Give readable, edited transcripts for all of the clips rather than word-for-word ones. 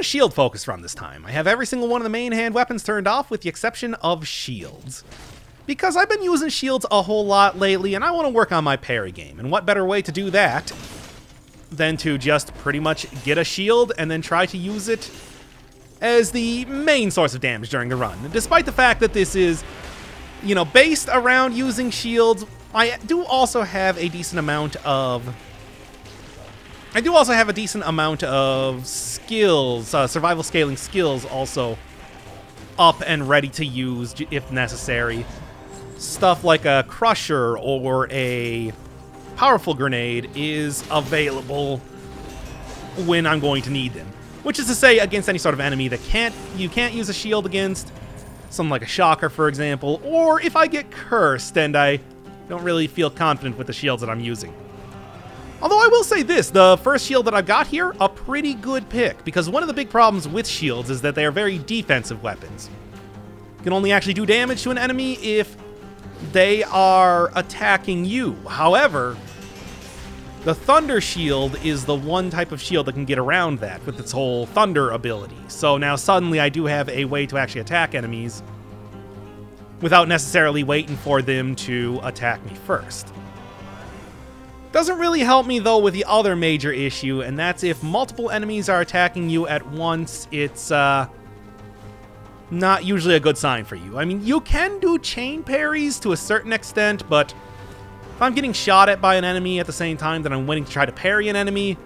a shield focus run this time. I have every single one of the main hand weapons turned off with the exception of shields. Because I've been using shields a whole lot lately, and I want to work on my parry game. And what better way to do that than to just pretty much get a shield and then try to use it as the main source of damage during the run. And despite the fact that this is, you know, based around using shields, I do also have a decent amount of skills, survival scaling skills also up and ready to use if necessary. Stuff like a crusher or a powerful grenade is available when I'm going to need them. Which is to say, against any sort of enemy that you can't use a shield against, something like a shocker, for example, or if I get cursed and I don't really feel confident with the shields that I'm using. Although I will say this, the first shield that I've got here, a pretty good pick, because one of the big problems with shields is that they are very defensive weapons. You can only actually do damage to an enemy if they are attacking you. However, the Thunder Shield is the one type of shield that can get around that with its whole Thunder ability. So now suddenly I do have a way to actually attack enemies without necessarily waiting for them to attack me first. Doesn't really help me, though, with the other major issue, and that's if multiple enemies are attacking you at once, it's not usually a good sign for you. I mean, you can do chain parries to a certain extent, but if I'm getting shot at by an enemy at the same time that I'm waiting to try to parry an enemy,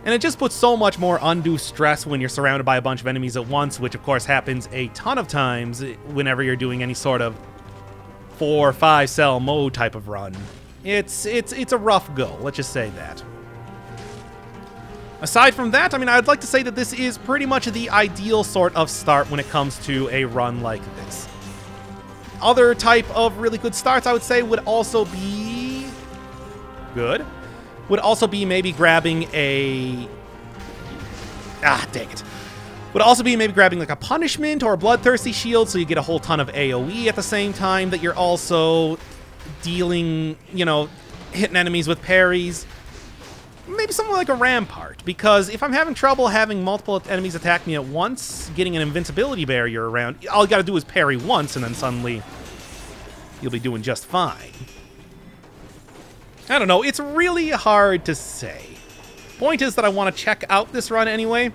and it just puts so much more undue stress when you're surrounded by a bunch of enemies at once, which of course happens a ton of times whenever you're doing any sort of 4 or 5 cell mode type of run. It's a rough go, let's just say that. Aside from that, I mean, I'd like to say that this is pretty much the ideal sort of start when it comes to a run like this. Other type of really good starts, I would say, would also be good. Would also be maybe grabbing a... dang it. Would also be maybe grabbing like a punishment or a bloodthirsty shield so you get a whole ton of AoE at the same time that you're also dealing, you know, hitting enemies with parries. Maybe something like a rampart, because if I'm having trouble having multiple enemies attack me at once, getting an invincibility barrier around, all you gotta do is parry once and then suddenly you'll be doing just fine. I don't know, it's really hard to say. Point is that I want to check out this run anyway.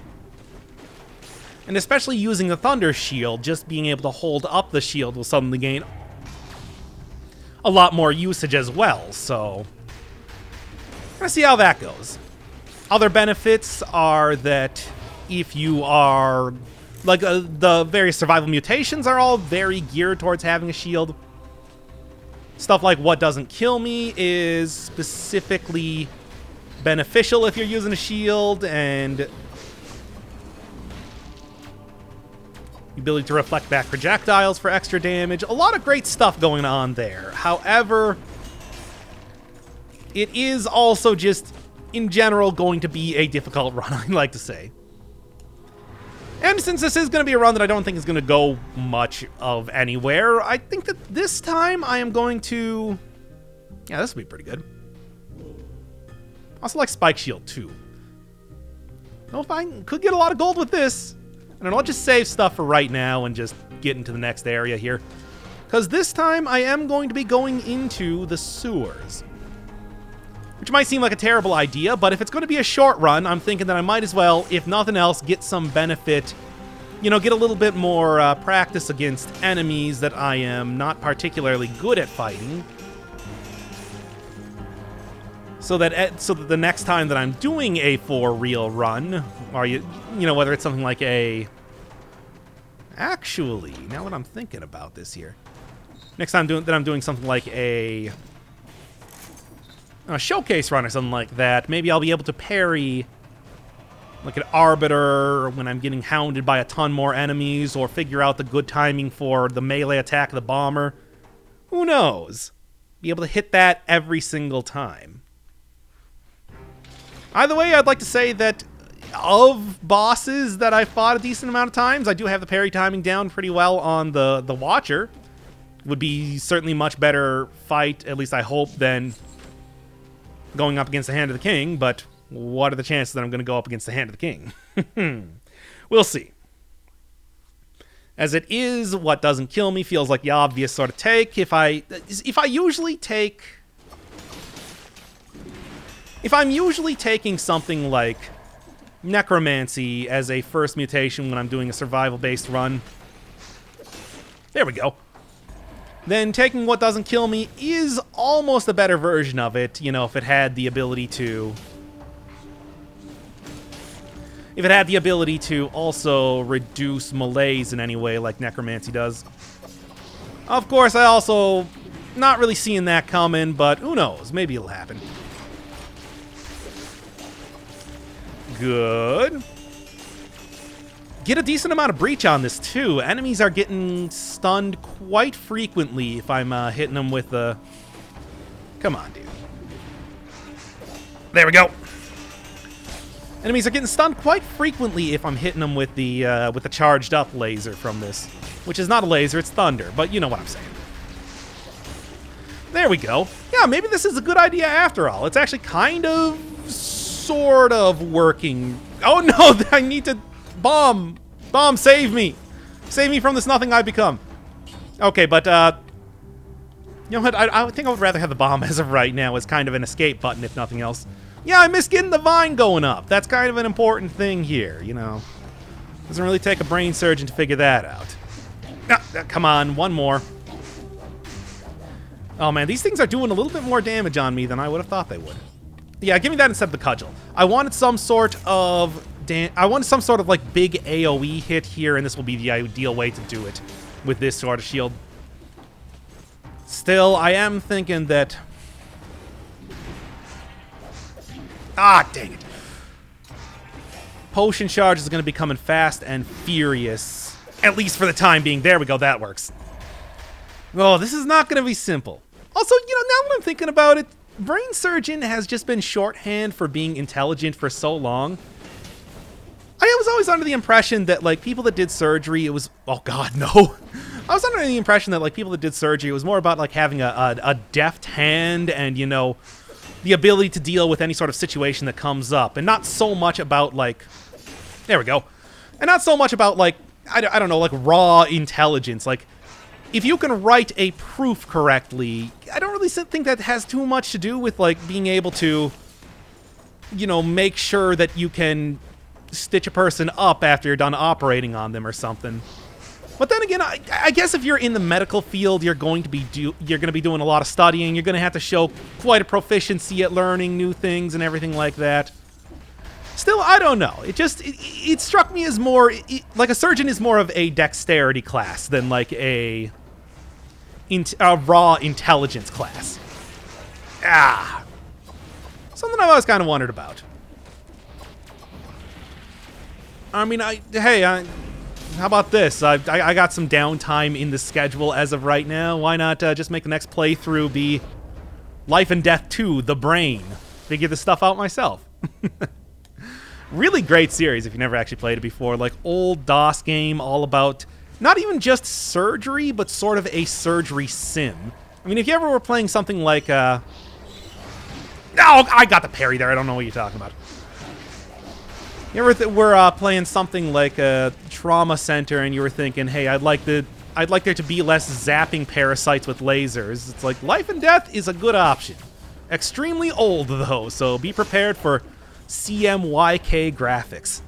And especially using the Thunder Shield, just being able to hold up the shield will suddenly gain a lot more usage as well, so we're gonna see how that goes. Other benefits are that if you are, like, the various survival mutations are all very geared towards having a shield. Stuff like What Doesn't Kill Me is specifically beneficial if you're using a shield, and the ability to reflect back projectiles for extra damage. A lot of great stuff going on there. However, it is also just, in general, going to be a difficult run, I'd like to say. And since this is going to be a run that I don't think is going to go much of anywhere, I think that this time I am going to... Yeah, this will be pretty good. Also like Spike Shield, too. Well, if I could get a lot of gold with this. I don't know, I'll just save stuff for right now and just get into the next area here. Because this time I am going to be going into the sewers. Which might seem like a terrible idea, but if it's going to be a short run, I'm thinking that I might as well, if nothing else, get some benefit. You know, get a little bit more practice against enemies that I am not particularly good at fighting. So that the next time that I'm doing a for real run, or you know, whether it's something like a... Actually, now that I'm thinking about this here, next time I'm doing something like a showcase run or something like that, maybe I'll be able to parry like an Arbiter when I'm getting hounded by a ton more enemies, or figure out the good timing for the melee attack of the bomber. Who knows? Be able to hit that every single time. Either way, I'd like to say that of bosses that I fought a decent amount of times, I do have the parry timing down pretty well on the Watcher. Would be certainly much better fight, at least I hope, than going up against the Hand of the King, but what are the chances that I'm going to go up against the Hand of the King? We'll see. As it is, what doesn't kill me feels like the obvious sort of take. If I'm usually taking something like necromancy as a first mutation when I'm doing a survival-based run, there we go, then taking what doesn't kill me is almost a better version of it, you know, if it had the ability to also reduce malaise in any way like necromancy does. Of course, I also not really seeing that coming, but who knows, maybe it'll happen. Good. Get a decent amount of breach on this, too. Enemies are getting stunned quite frequently if I'm hitting them with the... Come on, dude. There we go. Enemies are getting stunned quite frequently if I'm hitting them with the charged up laser from this. Which is not a laser, it's thunder, but you know what I'm saying. There we go. Yeah, maybe this is a good idea after all. It's actually kind of... sort of working. Oh no, I need to bomb. Bomb, save me. Save me from this nothing I've become. Okay, but you know what? I think I would rather have the bomb as of right now as kind of an escape button, if nothing else. Yeah, I miss getting the vine going up. That's kind of an important thing here, you know. Doesn't really take a brain surgeon to figure that out. Come on, one more. Oh man, these things are doing a little bit more damage on me than I would have thought they would. Yeah, give me that instead of the cudgel. I wanted some sort of like big AoE hit here, and this will be the ideal way to do it with this sort of shield. Still, I am thinking that... Ah, dang it. Potion charge is going to be coming fast and furious. At least for the time being. There we go, that works. Oh, this is not going to be simple. Also, you know, now that I'm thinking about it, Brain Surgeon has just been shorthand for being intelligent for so long. I was always under the impression that, like, people that did surgery, it was... Oh, God, no. I was under the impression that, like, people that did surgery, it was more about, like, having a deft hand and, you know, the ability to deal with any sort of situation that comes up. And not so much about, like... There we go. And not so much about, like, I don't know, like, raw intelligence. Like... If you can write a proof correctly, I don't really think that has too much to do with, like, being able to, you know, make sure that you can stitch a person up after you're done operating on them or something. But then again, I guess if you're in the medical field, you're going to be doing a lot of studying. You're going to have to show quite a proficiency at learning new things and everything like that. Still, I don't know. It struck me as more... like, a surgeon is more of a dexterity class than, like, a raw intelligence class. Ah. Something I've always kind of wondered about. I mean, how about this? I got some downtime in the schedule as of right now. Why not just make the next playthrough be Life and Death 2, The Brain? Figure this stuff out myself. Really great series if you never actually played it before. Like, old DOS game all about not even just surgery, but sort of a surgery sim. I mean, if you ever were playing something like... Oh, I got the parry there. I don't know what you're talking about. You ever were playing something like a Trauma Center and you were thinking, hey, I'd like there to be less zapping parasites with lasers. It's like, Life and Death is a good option. Extremely old, though, so be prepared for... CMYK graphics.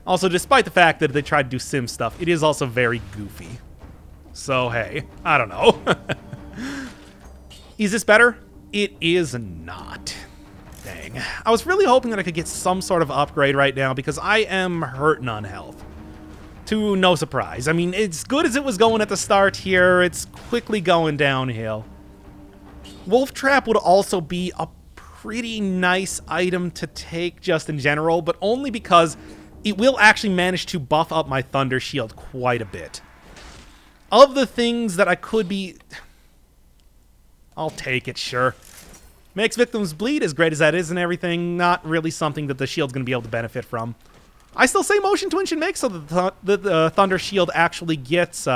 Also, despite the fact that they tried to do sim stuff, it is also very goofy. So, hey, I don't know. Is this better? It is not. Dang. I was really hoping that I could get some sort of upgrade right now because I am hurting on health. To no surprise. I mean, as good as it was going at the start here, it's quickly going downhill. Wolf Trap would also be a pretty nice item to take just in general, but only because it will actually manage to buff up my Thunder Shield quite a bit. Of the things that I could be... I'll take it, sure. Makes victims bleed, as great as that is and everything, not really something that the shield's going to be able to benefit from. I still say Motion Twin should make so that the Thunder Shield actually gets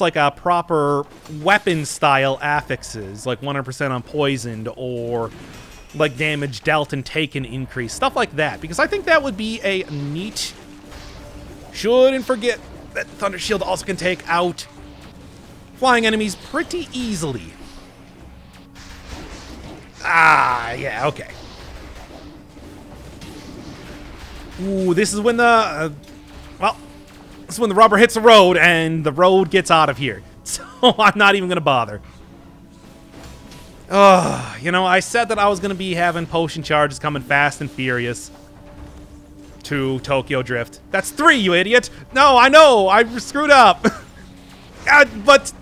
like a proper weapon-style affixes, like 100% unpoisoned or like damage dealt and taken increase, stuff like that, because I think that would be a neat. Shouldn't forget that Thunder Shield also can take out flying enemies pretty easily. Ah, yeah, okay. Ooh, this is when the this is when the rubber hits the road and the road gets out of here. So I'm not even gonna bother. You know, I said that I was gonna be having potion charges coming fast and furious to Tokyo Drift. That's 3, you idiot! No, I know, I screwed up. But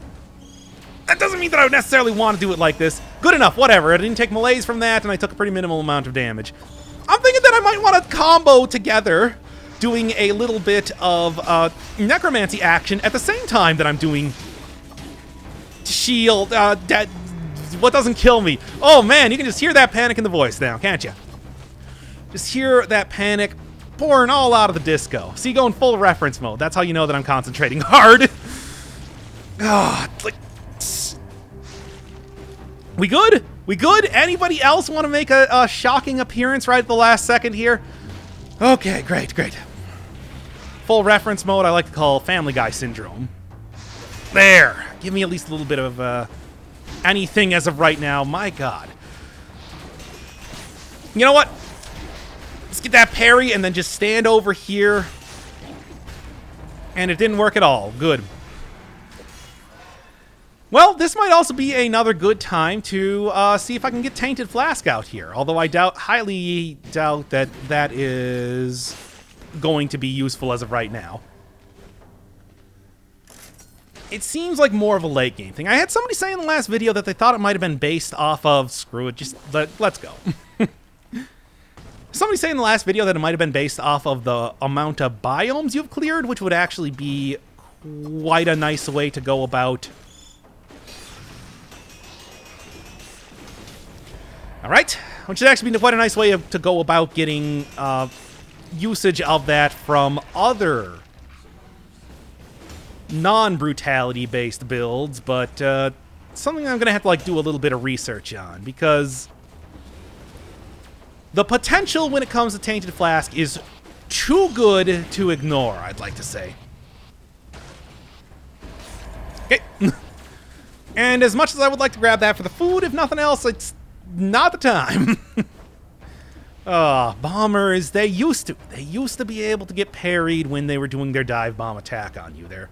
that doesn't mean that I would necessarily want to do it like this. Good enough, whatever. I didn't take malaise from that, and I took a pretty minimal amount of damage. I'm thinking that I might want to combo together, doing a little bit of necromancy action at the same time that I'm doing shield. What doesn't kill me? Oh man, you can just hear that panic in the voice now, can't you? Just hear that panic pouring all out of the disco. See, going full reference mode. That's how you know that I'm concentrating hard. Like, we good? We good? Anybody else want to make a shocking appearance right at the last second here? Okay, great, great. Full reference mode I like to call Family Guy syndrome. There. Give me at least a little bit of anything as of right now. My God. You know what? Let's get that parry and then just stand over here. And it didn't work at all. Good. Well, this might also be another good time to see if I can get Tainted Flask out here. Although I highly doubt that that is going to be useful as of right now. It seems like more of a late game thing. I had somebody say in the last video that they thought it might have been based off of... Screw it, just let's go. Somebody say in the last video that it might have been based off of the amount of biomes you've cleared, which would actually be quite a nice way to go about... Alright, which would actually be quite a nice way to go about getting usage of that from other non-brutality-based builds, but something I'm going to have to like do a little bit of research on, because the potential when it comes to Tainted Flask is too good to ignore, I'd like to say. Okay. And as much as I would like to grab that for the food, if nothing else, it's not the time. Bombers, they used to be able to get parried when they were doing their dive bomb attack on you, their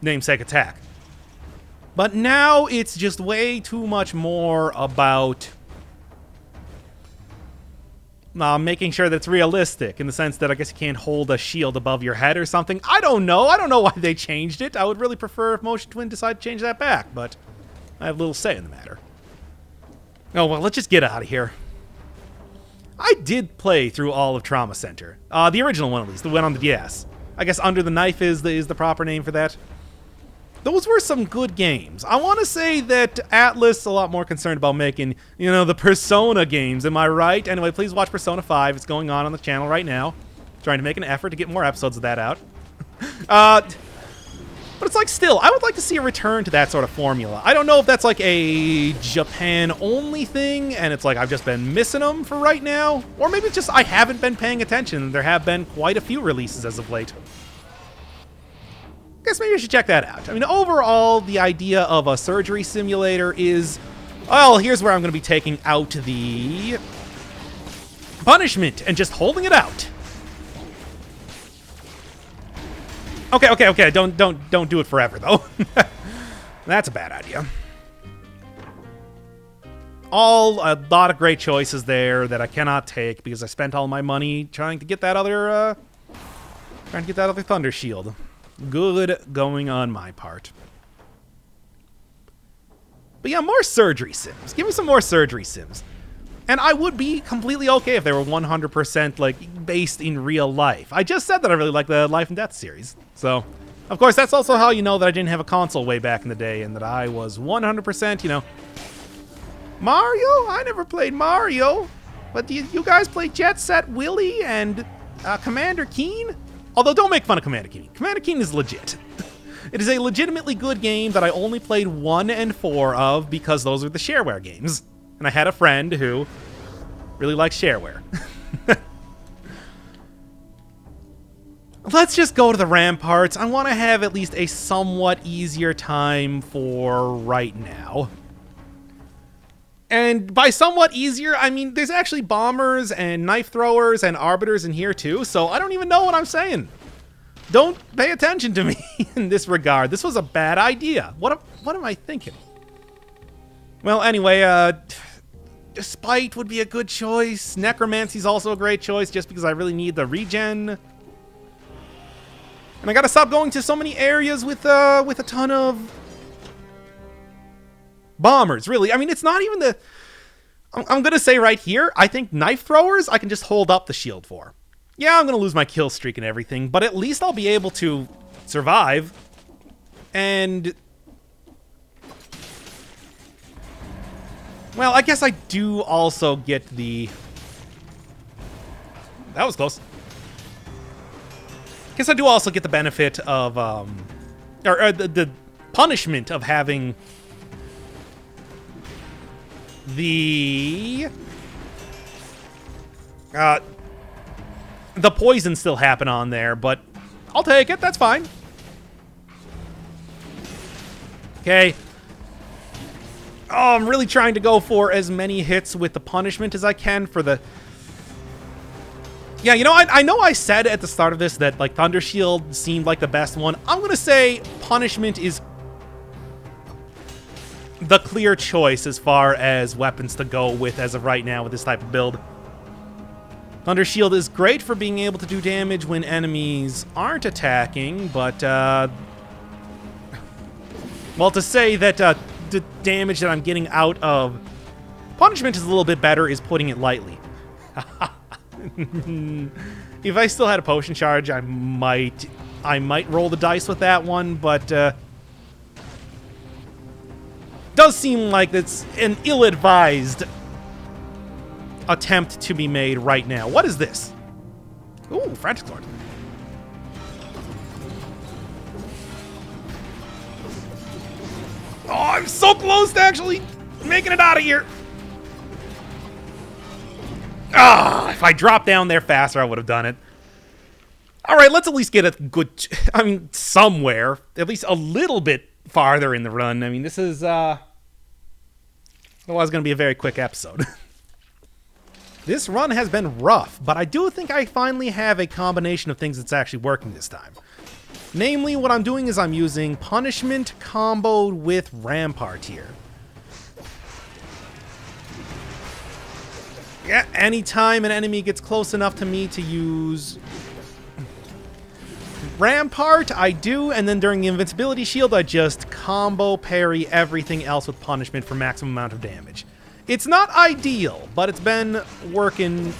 namesake attack. But now it's just way too much more about making sure that it's realistic, in the sense that I guess you can't hold a shield above your head or something. I don't know why they changed it. I would really prefer if Motion Twin decided to change that back, but I have little say in the matter. Oh, well, let's just get out of here. I did play through all of Trauma Center. The original one, at least. The one on the DS. I guess Under the Knife is the proper name for that. Those were some good games. I want to say that Atlas is a lot more concerned about making, you know, the Persona games. Am I right? Anyway, please watch Persona 5. It's going on the channel right now. Trying to make an effort to get more episodes of that out. But it's like, still, I would like to see a return to that sort of formula. I don't know if that's like a Japan-only thing, and it's like I've just been missing them for right now. Or maybe it's just I haven't been paying attention. There have been quite a few releases as of late. Guess maybe I should check that out. I mean, overall, the idea of a surgery simulator is... Well, here's where I'm going to be taking out the punishment and just holding it out. Okay. Don't do it forever, though. That's a bad idea. A lot of great choices there that I cannot take because I spent all my money trying to get that other Thunder Shield. Good going on my part. But yeah, more surgery sims. Give me some more surgery sims. And I would be completely okay if they were 100% like based in real life. I just said that I really like the Life and Death series. So, of course, that's also how you know that I didn't have a console way back in the day and that I was 100%, you know. Mario? I never played Mario. But you guys play Jet Set Willy and Commander Keen? Although, don't make fun of Commander Keen. Commander Keen is legit. It is a legitimately good game that I only played 1 and 4 of because those are the shareware games. And I had a friend who Really likes shareware. Let's just go to the ramparts. I want to have at least a somewhat easier time for right now. And by somewhat easier, I mean there's actually bombers and knife throwers and arbiters in here too, so I don't even know what I'm saying. Don't pay attention to me in this regard. This was a bad idea. What am I thinking? Well, anyway, Despite would be a good choice. Necromancy's also a great choice just because I really need the regen. And I gotta stop going to so many areas with a ton of bombers, really. I mean, it's not even the... I'm gonna say right here, I think knife throwers I can just hold up the shield for. Yeah, I'm gonna lose my kill streak and everything, but at least I'll be able to survive. And... well, I guess I do also get the... that was close. Guess I do also get the benefit of, or the punishment of having the poison still happen on there, but I'll take it. That's fine. Okay. Oh, I'm really trying to go for as many hits with the punishment as I can for the... yeah, you know, I know I said at the start of this that, like, Thunder Shield seemed like the best one. I'm gonna say punishment is the clear choice as far as weapons to go with as of right now with this type of build. Thunder Shield is great for being able to do damage when enemies aren't attacking, but, well, to say that, the damage that I'm getting out of punishment is a little bit better is putting it lightly. If I still had a potion charge, I might roll the dice with that one, but does seem like it's an ill-advised attempt to be made right now. What is this? Ooh, Frantic Sword. Oh, I'm so close to actually making it out of here. Ah, if I dropped down there faster, I would have done it. All right, let's at least get a good... I mean, somewhere. At least a little bit farther in the run. I mean, this is... otherwise going to be a very quick episode. This run has been rough, but I do think I finally have a combination of things that's actually working this time. Namely, what I'm doing is I'm using Punishment comboed with Rampart here. Yeah, anytime an enemy gets close enough to me to use Rampart, I do, and then during the Invincibility Shield, I just combo parry everything else with Punishment for maximum amount of damage. It's not ideal, but it's been working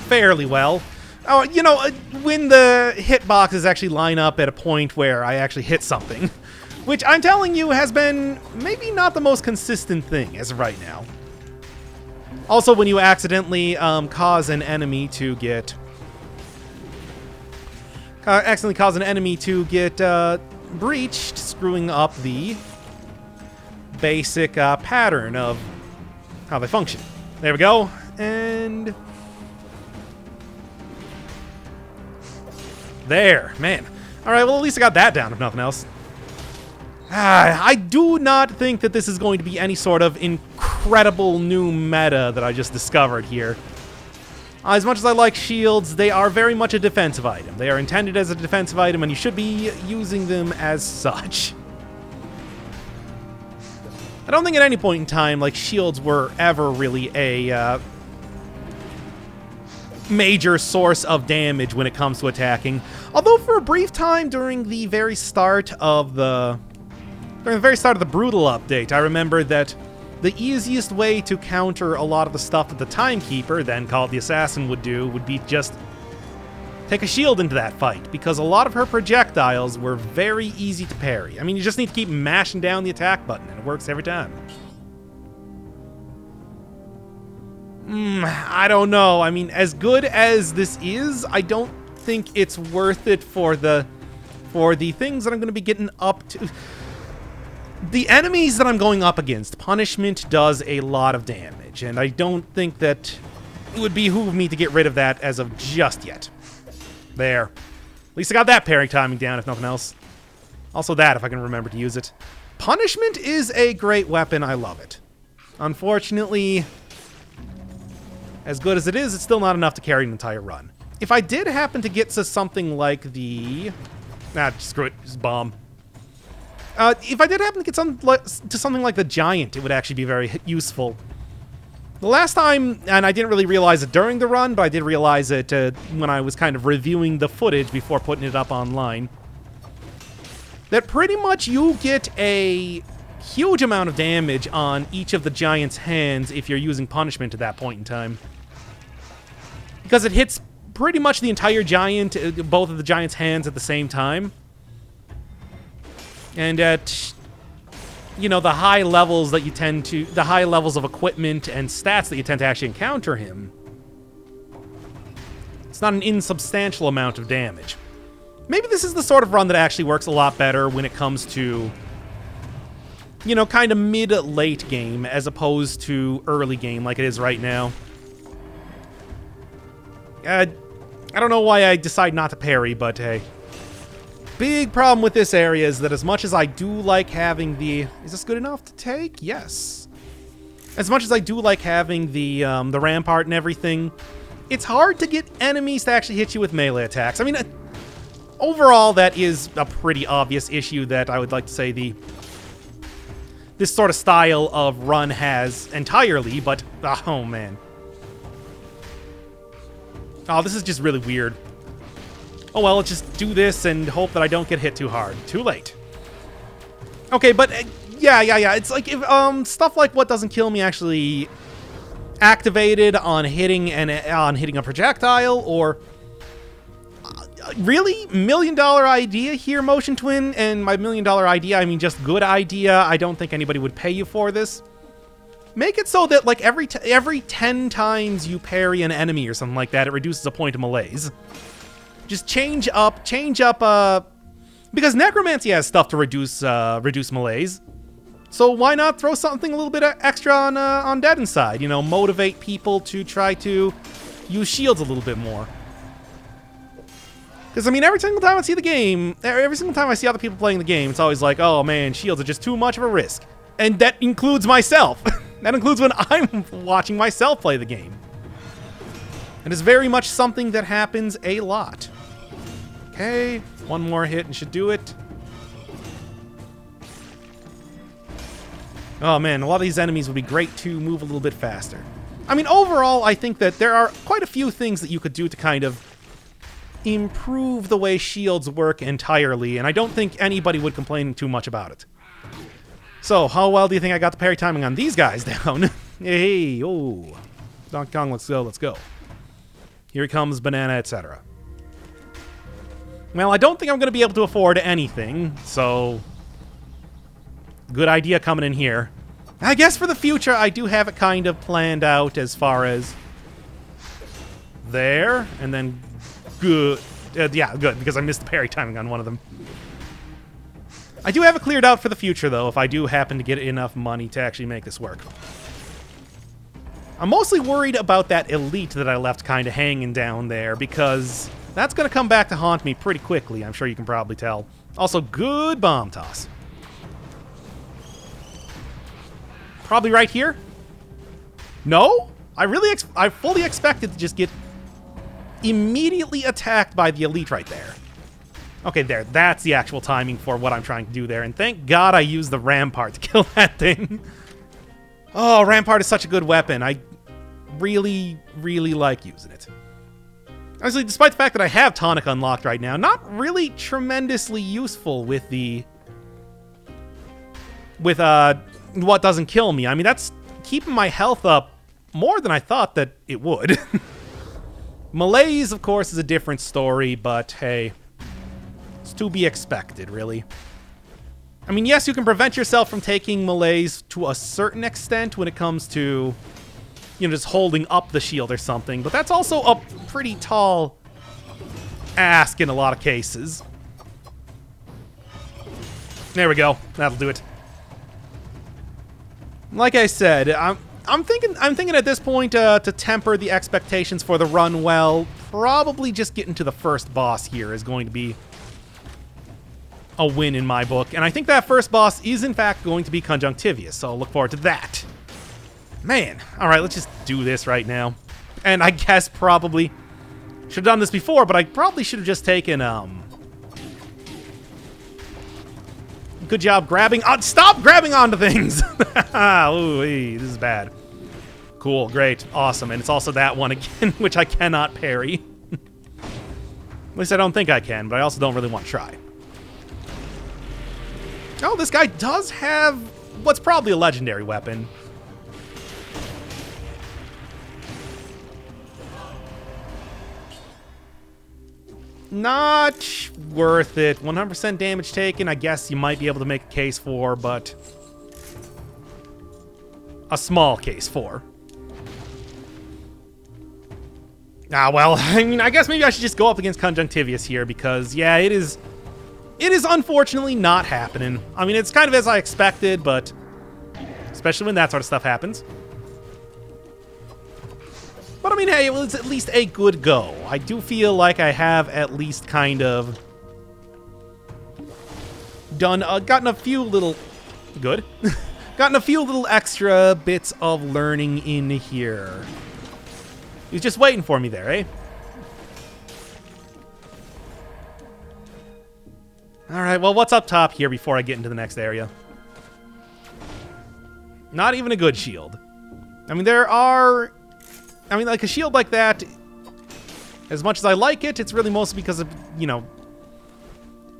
fairly well. Oh, you know, when the hitboxes actually line up at a point where I actually hit something, which I'm telling you has been maybe not the most consistent thing as of right now. Also, when you accidentally cause an enemy to get breached, screwing up the basic pattern of how they function. There we go, and there, man. All right, well, at least I got that down, if nothing else. I do not think that this is going to be any sort of incredible new meta that I just discovered here. As much as I like shields, they are very much a defensive item. They are intended as a defensive item, and you should be using them as such. I don't think at any point in time, like, shields were ever really a major source of damage when it comes to attacking. Although for a brief time during the very start of the Brutal update, I remember that the easiest way to counter a lot of the stuff that the Timekeeper, then called the Assassin, would do would be just take a shield into that fight, because a lot of her projectiles were very easy to parry. I mean, you just need to keep mashing down the attack button, and it works every time. I don't know. I mean, as good as this is, I don't think it's worth it for the things that I'm going to be getting up to. The enemies that I'm going up against, Punishment does a lot of damage. damage, and I don't think that it would behoove me to get rid of that as of just yet. There. At least I got that parry timing down, if nothing else. Also that, if I can remember to use it. Punishment is a great weapon. I love it. Unfortunately, as good as it is, it's still not enough to carry an entire run. If I did happen to get to something like the... screw it. Just bomb. If I did happen to get something like the Giant, it would actually be very useful. The last time, and I didn't really realize it during the run, but I did realize it when I was kind of reviewing the footage before putting it up online, that pretty much you get a huge amount of damage on each of the Giant's hands if you're using punishment at that point in time. Because it hits pretty much the entire Giant, both of the Giant's hands at the same time. And at, you know, the high levels that you tend to, the high levels of equipment and stats that you tend to actually encounter him, it's not an insubstantial amount of damage. Maybe this is the sort of run that actually works a lot better when it comes to, you know, kind of mid-late game as opposed to early game like it is right now. I don't know why I decide not to parry, but hey. Big problem with this area is that as much as I do like having the... Is this good enough to take? Yes. As much as I do like having the rampart and everything, it's hard to get enemies to actually hit you with melee attacks. I mean, overall, that is a pretty obvious issue that I would like to say this sort of style of run has entirely, but... Oh, man. Oh, this is just really weird. Oh, well, let's just do this and hope that I don't get hit too hard. Too late. Okay, but yeah. It's like if stuff like What Doesn't Kill Me actually activated on hitting a projectile, or really $1 million idea here, Motion Twin, and by $1 million idea I mean just good idea. I don't think anybody would pay you for this. Make it so that like every 10 times you parry an enemy or something like that, it reduces a point of malaise. Just change up, because Necromancy has stuff to reduce malaise. So why not throw something a little bit extra on Dead Inside? You know, motivate people to try to use shields a little bit more. Because, I mean, every single time I see the game, every single time I see other people playing the game, it's always like, oh man, shields are just too much of a risk. And that includes myself. That includes when I'm watching myself play the game. It is very much something that happens a lot. Okay, one more hit and should do it. Oh man, a lot of these enemies would be great to move a little bit faster. I mean, overall, I think that there are quite a few things that you could do to kind of improve the way shields work entirely, and I don't think anybody would complain too much about it. So, how well do you think I got the parry timing on these guys down? Hey, oh. Donkey Kong, let's go. Here comes Banana, etc. Well, I don't think I'm going to be able to afford anything, so... Good idea coming in here. I guess for the future, I do have it kind of planned out as far as... There, and then... Good. Yeah, good, because I missed the parry timing on one of them. I do have it cleared out for the future, though, if I do happen to get enough money to actually make this work. I'm mostly worried about that elite that I left kind of hanging down there, because that's going to come back to haunt me pretty quickly, I'm sure you can probably tell. Also, good bomb toss. Probably right here? No? I fully expected to just get immediately attacked by the elite right there. Okay, there. That's the actual timing for what I'm trying to do there, and thank God I used the rampart to kill that thing. Oh, rampart is such a good weapon. I really, really like using it. Honestly, despite the fact that I have tonic unlocked right now, not really tremendously useful with What Doesn't Kill Me. I mean, that's keeping my health up more than I thought that it would. Malaise, of course, is a different story, but hey, it's to be expected, really. I mean, yes, you can prevent yourself from taking malaise to a certain extent when it comes to, you know, just holding up the shield or something, but that's also a pretty tall ask in a lot of cases. There we go. That'll do it. Like I said, I'm thinking at this point to temper the expectations for the run well, probably just getting to the first boss here is going to be a win in my book. And I think that first boss is in fact going to be Conjunctivius, so I'll look forward to that. Man, all right, let's just do this right now. And I guess probably should have done this before, but I probably should have just taken good job grabbing on. Stop grabbing onto things. Ooh, this is bad. Cool, great, awesome. And it's also that one again, which I cannot parry. At least I don't think I can, but I also don't really want to try. Oh, this guy does have what's probably a legendary weapon. Not worth it. 100% damage taken, I guess you might be able to make a case for, but a small case for. Ah, well, I mean, I guess maybe I should just go up against Conjunctivius here because, yeah, it is unfortunately not happening. I mean, it's kind of as I expected, but especially when that sort of stuff happens. But I mean, hey, it was at least a good go. I do feel like I have at least kind of gotten a few little gotten a few little extra bits of learning in here. He's just waiting for me there, eh? All right, well, what's up top here before I get into the next area? Not even a good shield. I mean, like a shield like that, as much as I like it, it's really mostly because of,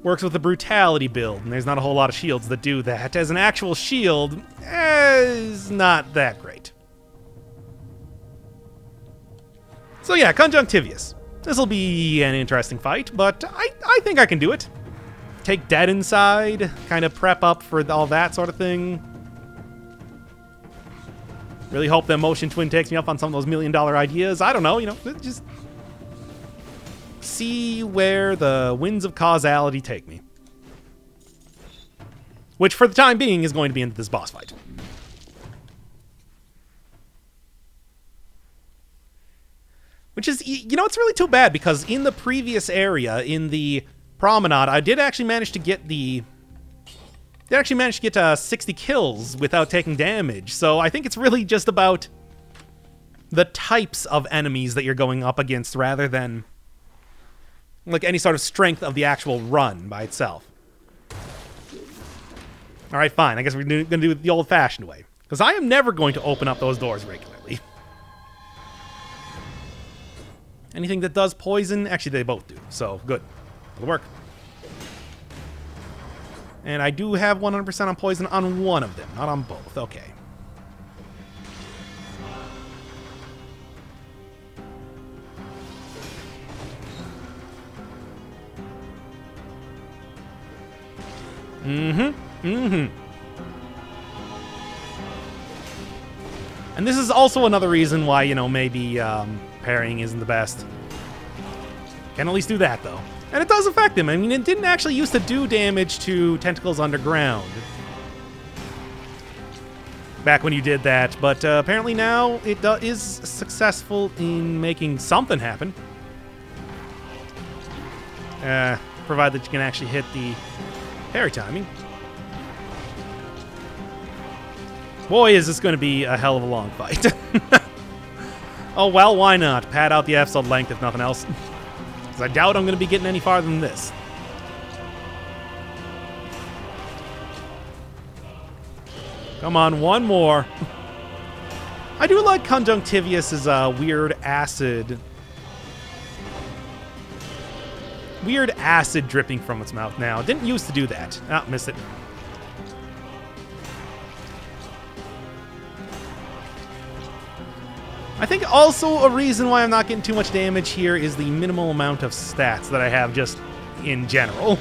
works with the brutality build, and there's not a whole lot of shields that do that. As an actual shield, is not that great. So yeah, Conjunctivius. This'll be an interesting fight, but I think I can do it. Take dead inside, kind of prep up for all that sort of thing. Really hope that Motion Twin takes me up on some of those $1 million ideas. I don't know, just see where the winds of causality take me. Which, for the time being, is going to be into this boss fight. Which is, it's really too bad, because in the previous area, in the Promenade, I did actually manage to get 60 kills without taking damage. So I think it's really just about the types of enemies that you're going up against rather than like any sort of strength of the actual run by itself. All right, fine. I guess we're going to do it the old-fashioned way, because I am never going to open up those doors regularly. Anything that does poison, actually they both do, so good. It'll work. And I do have 100% on poison on one of them, not on both. Okay. And this is also another reason why, maybe parrying isn't the best. Can at least do that, though. And it does affect him. I mean, it didn't actually used to do damage to tentacles underground back when you did that, but apparently now it is successful in making something happen. Provided you can actually hit the parry timing. Boy, is this going to be a hell of a long fight. Oh, well, why not? Pad out the episode length, if nothing else. Because I doubt I'm going to be getting any farther than this. Come on, one more. I do like Conjunctivius' weird acid dripping from its mouth now. Didn't used to do that. Ah, missed it. I think also a reason why I'm not getting too much damage here is the minimal amount of stats that I have just in general.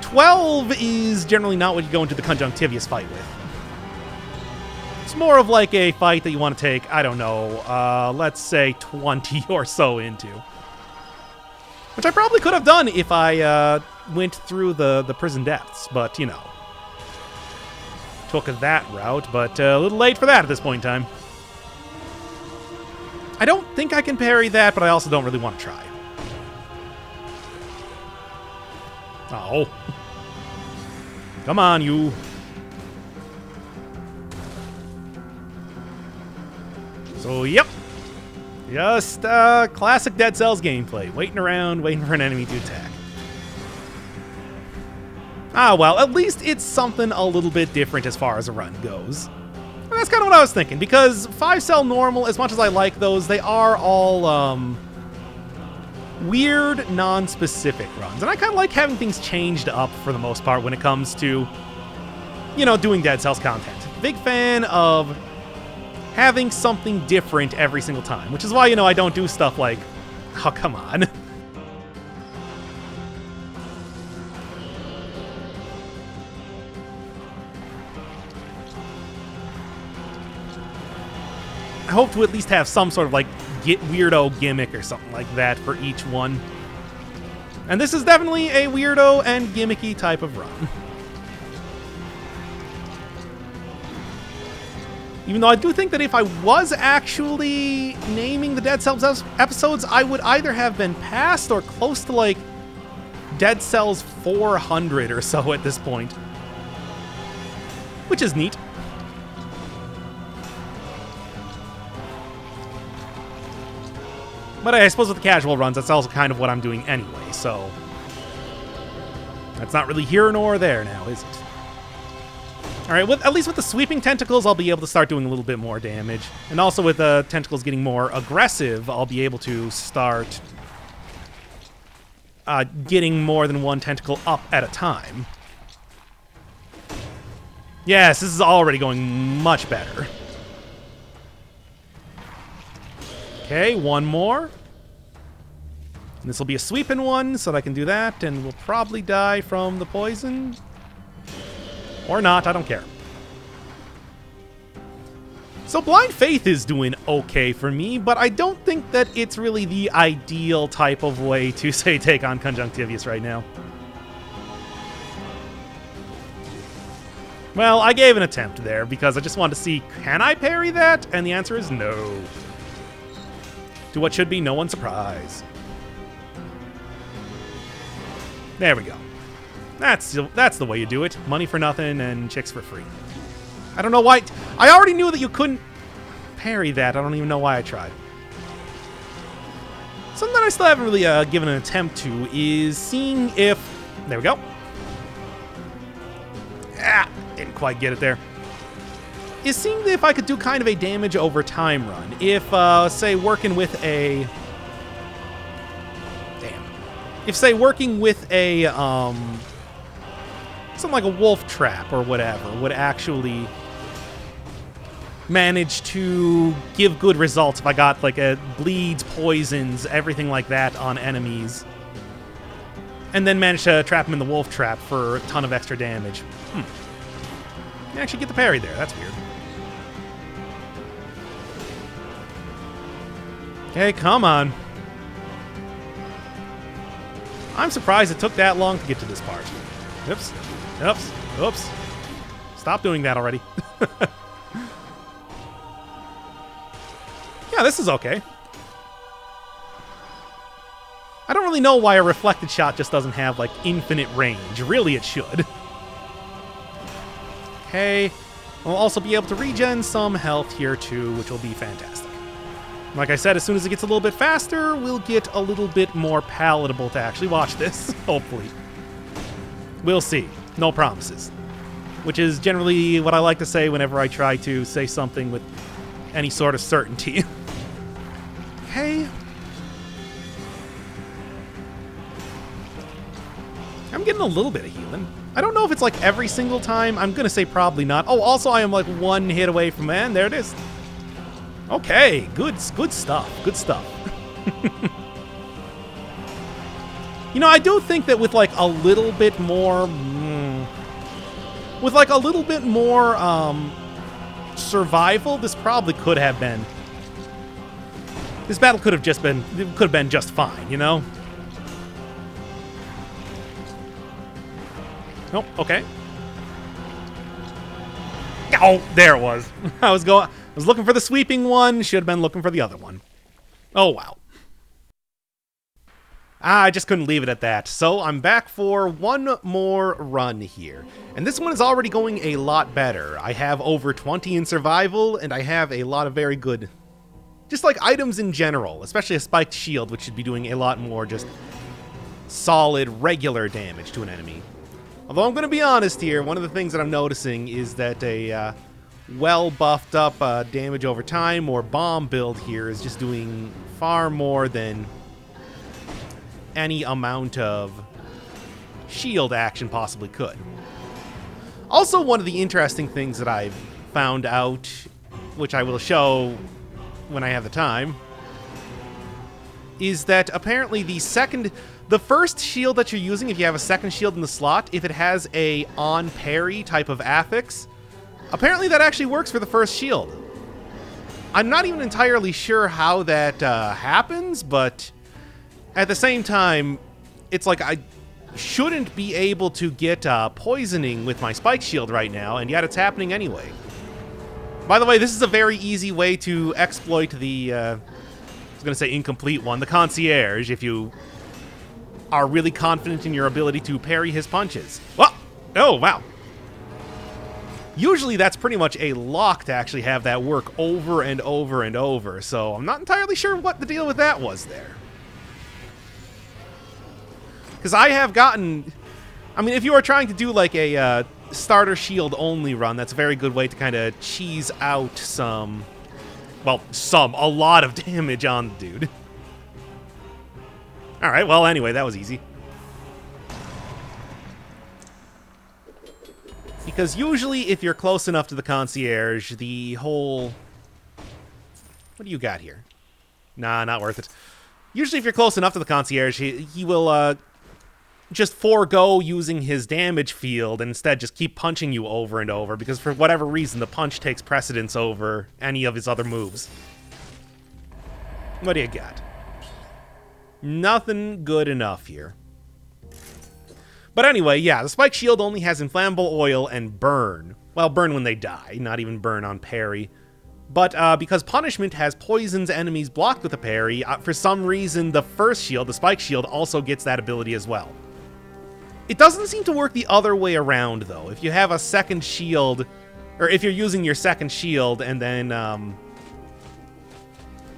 12 is generally not what you go into the Conjunctivius fight with. It's more of like a fight that you want to take, I don't know, let's say 20 or so into. Which I probably could have done if I went through the prison depths, but, 12 took that route, but a little late for that at this point in time. I don't think I can parry that, but I also don't really want to try. Oh. Come on, you. So, yep. Just classic Dead Cells gameplay. Waiting around, waiting for an enemy to attack. Ah, well, at least it's something a little bit different as far as a run goes. And that's kind of what I was thinking, because 5-cell normal, as much as I like those, they are all weird, non-specific runs. And I kind of like having things changed up for the most part when it comes to, you know, doing Dead Cells content. Big fan of having something different every single time, which is why, you know, I don't do stuff like, oh, come on. I hope to at least have some sort of, like, weirdo gimmick or something like that for each one. And this is definitely a weirdo and gimmicky type of run. Even though I do think that if I was actually naming the Dead Cells episodes, I would either have been past or close to, like, Dead Cells 400 or so at this point. Which is neat. But I suppose with the casual runs, that's also kind of what I'm doing anyway, so that's not really here nor there now, is it? Alright, at least with the sweeping tentacles, I'll be able to start doing a little bit more damage. And also with the tentacles getting more aggressive, I'll be able to start getting more than one tentacle up at a time. Yes, this is already going much better. Okay, one more. And this will be a sweeping one, so that I can do that, and we'll probably die from the poison. Or not, I don't care. So Blind Faith is doing okay for me, but I don't think that it's really the ideal type of way to, say, take on Conjunctivius right now. Well, I gave an attempt there, because I just wanted to see, can I parry that? And the answer is no. To what should be no one's surprise. There we go. That's the way you do it. Money for nothing and chicks for free. I don't know why. I already knew that you couldn't parry that. I don't even know why I tried. Something that I still haven't really given an attempt to is seeing if... There we go. Ah, didn't quite get it there. Is seeing if I could do kind of a damage over time run. If, say, working with a... Damn. If, say, working with a, something like a wolf trap or whatever would actually manage to give good results if I got, like, bleeds, poisons, everything like that on enemies. And then manage to trap them in the wolf trap for a ton of extra damage. You actually get the parry there. That's weird. Okay, come on. I'm surprised it took that long to get to this part. Oops. Oops. Oops. Stop doing that already. Yeah, this is okay. I don't really know why a reflected shot just doesn't have, like, infinite range. Really, it should. Okay. We'll also be able to regen some health here, too, which will be fantastic. Like I said, as soon as it gets a little bit faster, we'll get a little bit more palatable to actually watch this, hopefully. We'll see. No promises. Which is generally what I like to say whenever I try to say something with any sort of certainty. Okay. I'm getting a little bit of healing. I don't know if it's like every single time. I'm going to say probably not. Oh, also I am like one hit away from, man, there it is. Okay, good stuff. Good stuff. You know, I do think that with like a little bit more, survival, this probably could have been. This battle could have been just fine, you know. Nope. Okay. Oh, there it was. I was looking for the sweeping one. Should have been looking for the other one. Oh, wow. I just couldn't leave it at that. So I'm back for one more run here. And this one is already going a lot better. I have over 20 in survival, and I have a lot of very good, just like items in general, especially a spiked shield, which should be doing a lot more just solid, regular damage to an enemy. Although I'm going to be honest here, one of the things that I'm noticing is that a well buffed up damage over time or bomb build here is just doing far more than any amount of shield action possibly could. Also, one of the interesting things that I've found out, which I will show when I have the time, is that apparently the first shield that you're using, if you have a second shield in the slot, if it has a on parry type of affix, apparently that actually works for the first shield. I'm not even entirely sure how that happens, but at the same time, it's like I shouldn't be able to get poisoning with my spike shield right now, and yet it's happening anyway. By the way, this is a very easy way to exploit the, I was going to say incomplete one, the concierge, if you are really confident in your ability to parry his punches. Oh, wow. Usually that's pretty much a lock to actually have that work over and over and over, so I'm not entirely sure what the deal with that was there. Because I have gotten... I mean, if you are trying to do like a starter shield only run, that's a very good way to kind of cheese out a lot of damage on the dude. Alright, well, anyway, that was easy. Because usually, if you're close enough to the concierge, the whole... What do you got here? Nah, not worth it. Usually, if you're close enough to the concierge, he will just forego using his damage field and instead just keep punching you over and over, because for whatever reason, the punch takes precedence over any of his other moves. What do you got? Nothing good enough here. But anyway, yeah, the spike shield only has inflammable oil and burn. Well, burn when they die, not even burn on parry. But because punishment has poisons enemies blocked with a parry, for some reason the first shield, the spike shield, also gets that ability as well. It doesn't seem to work the other way around, though. If you have a second shield, or if you're using your second shield and then,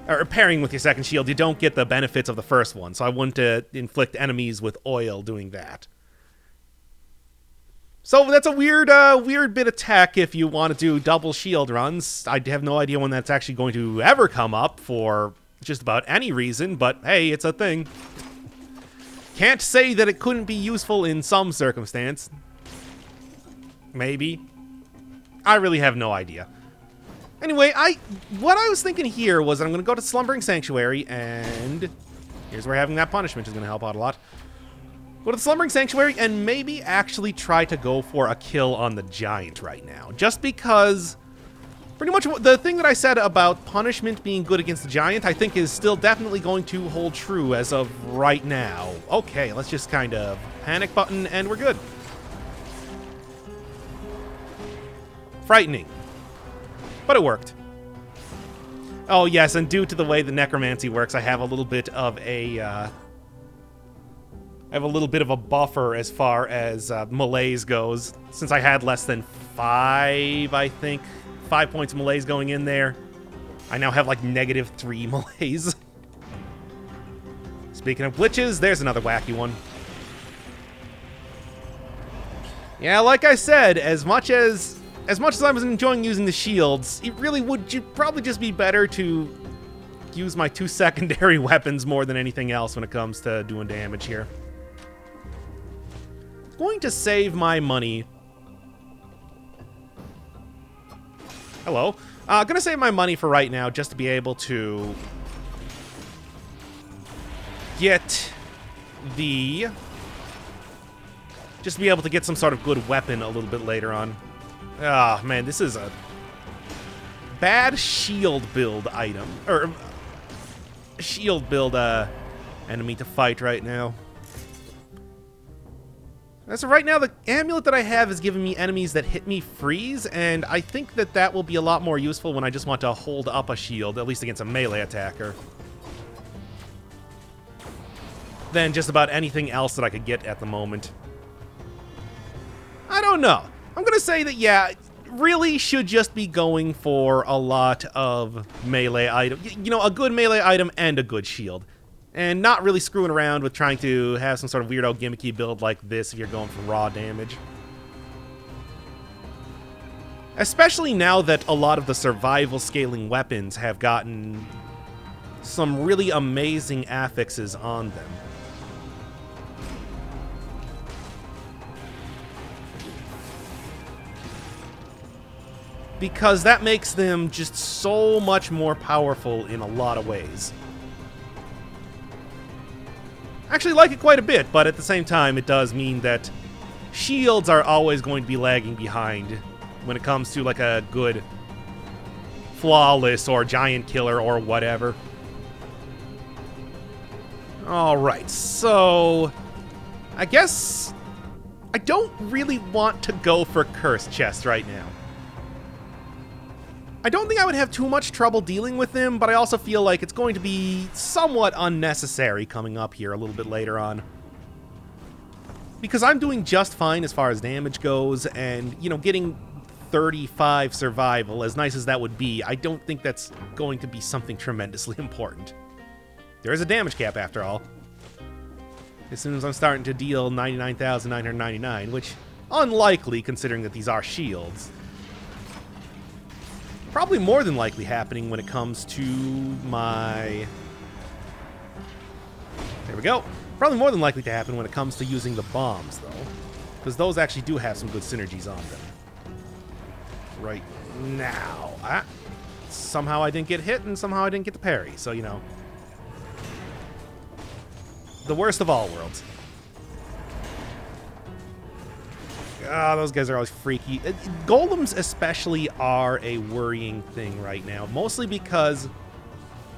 or pairing with your second shield, you don't get the benefits of the first one. So I wouldn't inflict enemies with oil doing that. So that's a weird bit of tech if you want to do double shield runs. I have no idea when that's actually going to ever come up for just about any reason, but hey, it's a thing. Can't say that it couldn't be useful in some circumstance. Maybe. I really have no idea. Anyway, what I was thinking here was that I'm going to go to Slumbering Sanctuary, and here's where having that punishment is going to help out a lot. Go to the Slumbering Sanctuary and maybe actually try to go for a kill on the giant right now. Just because pretty much the thing that I said about punishment being good against the giant, I think is still definitely going to hold true as of right now. Okay, let's just kind of panic button and we're good. Frightening. But it worked. Oh yes, and due to the way the necromancy works, I have a little bit of a buffer as far as malaise goes, since I had less than 5, I think. 5 points of malaise going in there. I now have like -3 malaise. Speaking of glitches, there's another wacky one. Yeah, like I said, as much as I was enjoying using the shields, it really would probably just be better to use my 2 secondary weapons more than anything else when it comes to doing damage here. Going to save my money. Hello. Gonna save my money for right now just to be able to get some sort of good weapon a little bit later on. Ah, man, this is a bad shield build item, or shield build enemy to fight right now. As of right now, the amulet that I have is giving me enemies that hit me freeze, and I think that that will be a lot more useful when I just want to hold up a shield, at least against a melee attacker, than just about anything else that I could get at the moment. I don't know. I'm going to say that, yeah, really should just be going for a lot of melee items. You know, a good melee item and a good shield. And not really screwing around with trying to have some sort of weirdo gimmicky build like this if you're going for raw damage. Especially now that a lot of the survival scaling weapons have gotten some really amazing affixes on them. Because that makes them just so much more powerful in a lot of ways. I actually like it quite a bit, but at the same time, it does mean that shields are always going to be lagging behind when it comes to like a good flawless or giant killer or whatever. Alright, so I guess I don't really want to go for Cursed Chest right now. I don't think I would have too much trouble dealing with him, but I also feel like it's going to be somewhat unnecessary coming up here a little bit later on. Because I'm doing just fine as far as damage goes, and, you know, getting 35 survival, as nice as that would be, I don't think that's going to be something tremendously important. There is a damage cap, after all. As soon as I'm starting to deal 99,999, which, unlikely considering that these are shields. Probably more than likely happening when it comes to my... There we go. Probably more than likely to happen when it comes to using the bombs, though. Because those actually do have some good synergies on them. Right now. Somehow I didn't get hit, and somehow I didn't get the parry. So, you know. The worst of all worlds. Ah, those guys are always freaky. Golems especially are a worrying thing right now. Mostly because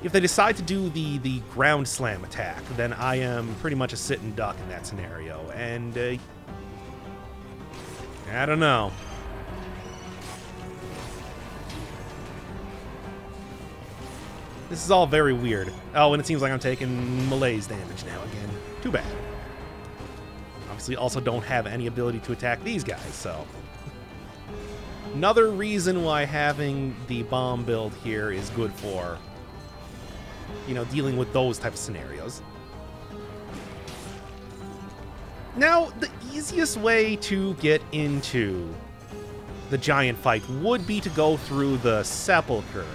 if they decide to do the ground slam attack, then I am pretty much a sitting duck in that scenario. And, I don't know. This is all very weird. Oh, and it seems like I'm taking malaise damage now again. Too bad. Obviously also don't have any ability to attack these guys, so... Another reason why having the bomb build here is good for, you know, dealing with those type of scenarios. Now, the easiest way to get into the giant fight would be to go through the Sepulchre.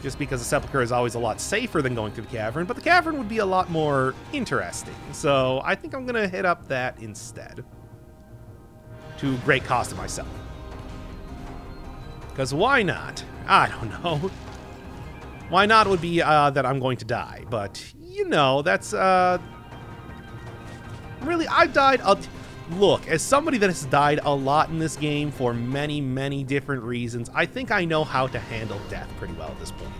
Just because the Sepulchre is always a lot safer than going through the Cavern, but the Cavern would be a lot more interesting. So I think I'm going to hit up that instead. To great cost to myself. Because why not? I don't know. Why not would be that I'm going to die. But, you know, that's... Really, I've died... Look, as somebody that has died a lot in this game for many, many different reasons, I think I know how to handle death pretty well at this point.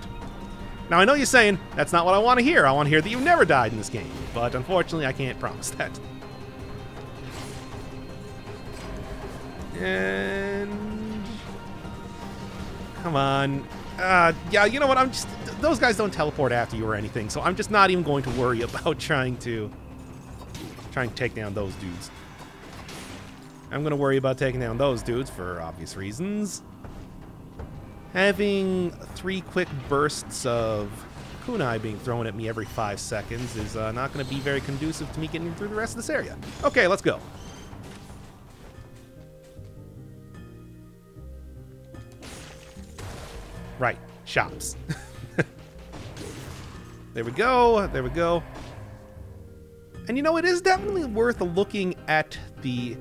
Now, I know you're saying, that's not what I want to hear. I want to hear that you've never died in this game. But unfortunately, I can't promise that. And... Come on. Yeah, you know what? I'm just... Those guys don't teleport after you or anything, so I'm just not even going to worry about trying to take down those dudes. I'm going to worry about taking down those dudes for obvious reasons. Having 3 quick bursts of kunai being thrown at me every 5 seconds is not going to be very conducive to me getting through the rest of this area. Okay, let's go. Right, shops. There we go, there we go. And you know, it is definitely worth looking at the...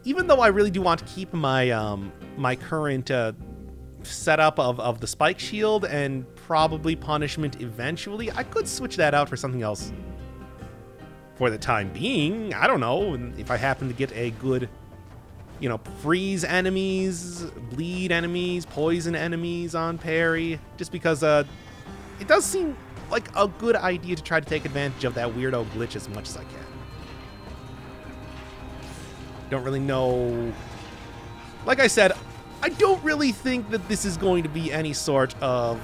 Even though I really do want to keep my my current setup of the spike shield and probably punishment eventually, I could switch that out for something else for the time being. I don't know, if I happen to get a good, you know, freeze enemies, bleed enemies, poison enemies on parry, just because it does seem like a good idea to try to take advantage of that weirdo glitch as much as I can. Don't really know. Like I said, I don't really think that this is going to be any sort of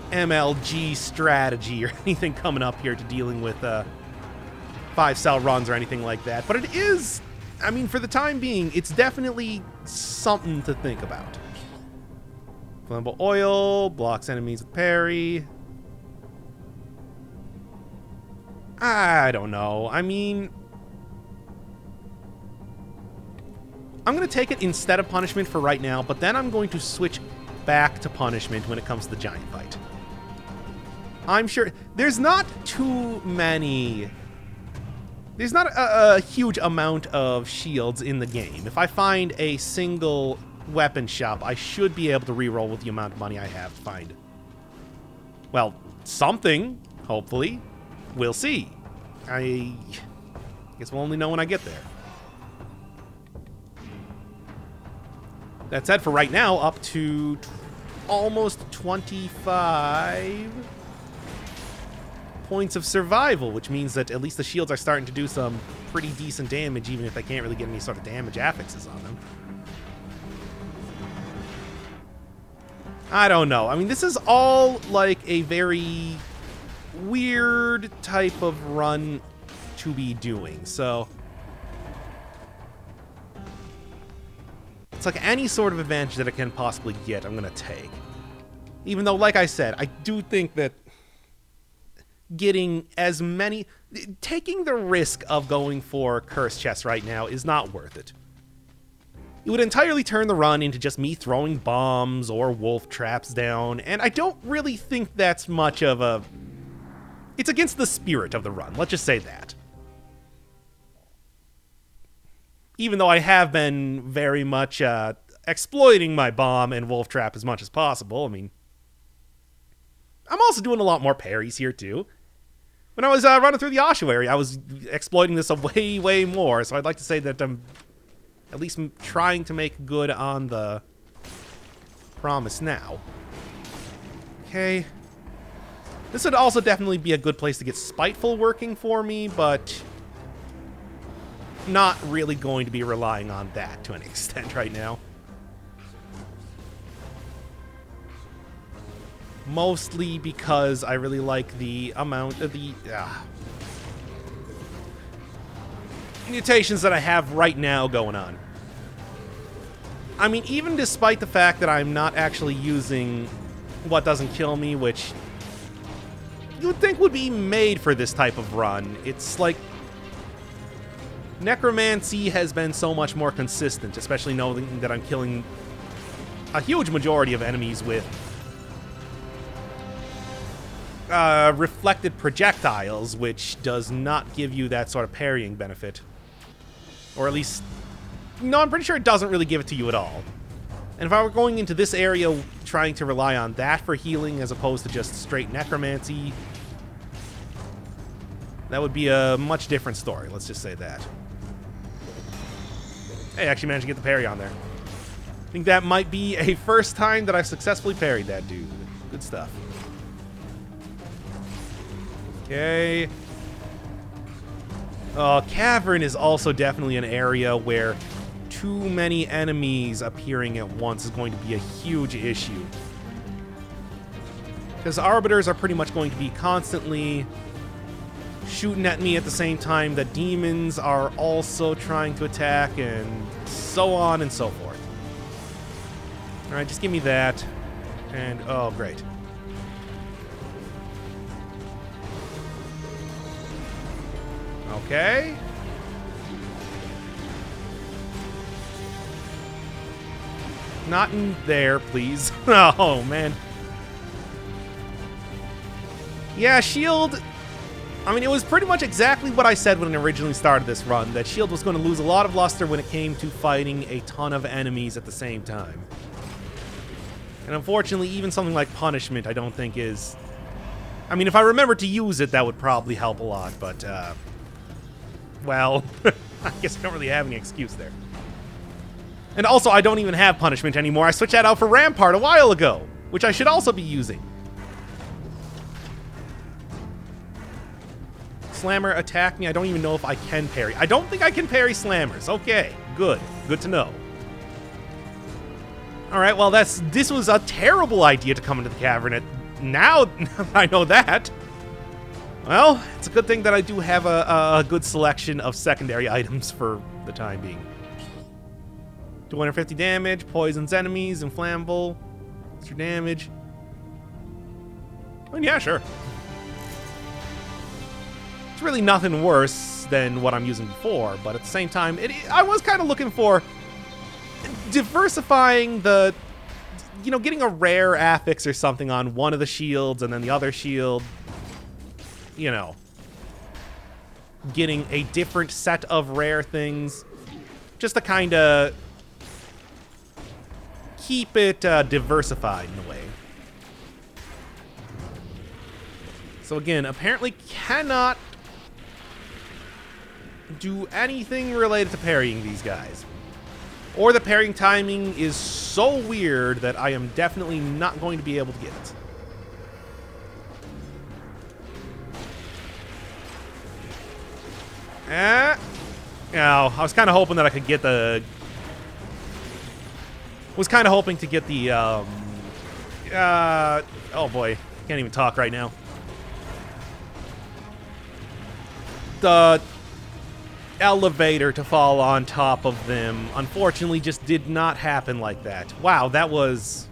MLG strategy or anything coming up here to dealing with 5-cell runs or anything like that. But it is, I mean, for the time being, it's definitely something to think about. Flammable oil, blocks enemies with parry. I don't know. I mean, I'm going to take it instead of punishment for right now, but then I'm going to switch back to punishment when it comes to the giant fight. I'm sure there's not too many. There's not a huge amount of shields in the game. If I find a single weapon shop, I should be able to reroll with the amount of money I have to find. Well, something, hopefully. We'll see. I guess we'll only know when I get there. That said, for right now, up to almost 25 points of survival, which means that at least the shields are starting to do some pretty decent damage, even if I can't really get any sort of damage affixes on them. I don't know. I mean, this is all like a very weird type of run to be doing, so it's like any sort of advantage that I can possibly get, I'm gonna take. Even though, like I said, I do think that getting as many, taking the risk of going for curse chests right now is not worth it. It would entirely turn the run into just me throwing bombs or wolf traps down, and I don't really think that's much of a... It's against the spirit of the run, let's just say that. Even though I have been very much exploiting my bomb and wolf trap as much as possible, I mean... I'm also doing a lot more parries here, too. When I was running through the ossuary, I was exploiting this way, way more, so I'd like to say that I'm at least trying to make good on the promise now. Okay. This would also definitely be a good place to get Spiteful working for me, but not really going to be relying on that to an extent right now. Mostly because I really like the amount of the mutations that I have right now going on. I mean, even despite the fact that I'm not actually using what doesn't kill me, which you would think would be made for this type of run, it's like necromancy has been so much more consistent, especially knowing that I'm killing a huge majority of enemies with reflected projectiles, which does not give you that sort of parrying benefit. Or at least... No, I'm pretty sure it doesn't really give it to you at all. And if I were going into this area trying to rely on that for healing as opposed to just straight necromancy, that would be a much different story, let's just say that. Hey, I actually managed to get the parry on there. I think that might be a first time that I've successfully parried that dude. Good stuff. Okay. Cavern is also definitely an area where too many enemies appearing at once is going to be a huge issue. Because Arbiters are pretty much going to be constantly shooting at me at the same time that demons are also trying to attack, and so on and so forth. Alright, just give me that. And, oh, great. Okay. Not in there, please. Oh, man. Yeah, shield... I mean, it was pretty much exactly what I said when I originally started this run, that shield was going to lose a lot of luster when it came to fighting a ton of enemies at the same time. And unfortunately, even something like punishment, I don't think is... I mean, if I remember to use it, that would probably help a lot, but, well, I guess I don't really have any excuse there. And also, I don't even have punishment anymore. I switched that out for Rampart a while ago, which I should also be using. Slammer attack me? I don't even know if I can parry. I don't think I can parry slammers. Okay, good. Good to know. All right, well, this was a terrible idea to come into the cavern. Now I know that. Well, it's a good thing that I do have a good selection of secondary items for the time being. 250 damage, poisons enemies, inflammable. What's your damage? And yeah, sure. It's really nothing worse than what I'm using before, but at the same time, I was kind of looking for diversifying the, getting a rare affix or something on one of the shields and then the other shield, getting a different set of rare things, just to kind of keep it diversified in a way. So again, apparently cannot do anything related to parrying these guys. Or the parrying timing is so weird that I am definitely not going to be able to get it. Oh, I was kind of hoping that I could get the... Was kind of hoping to get the, oh boy, can't even talk right now. The elevator to fall on top of them, unfortunately, just did not happen like that. Wow, that was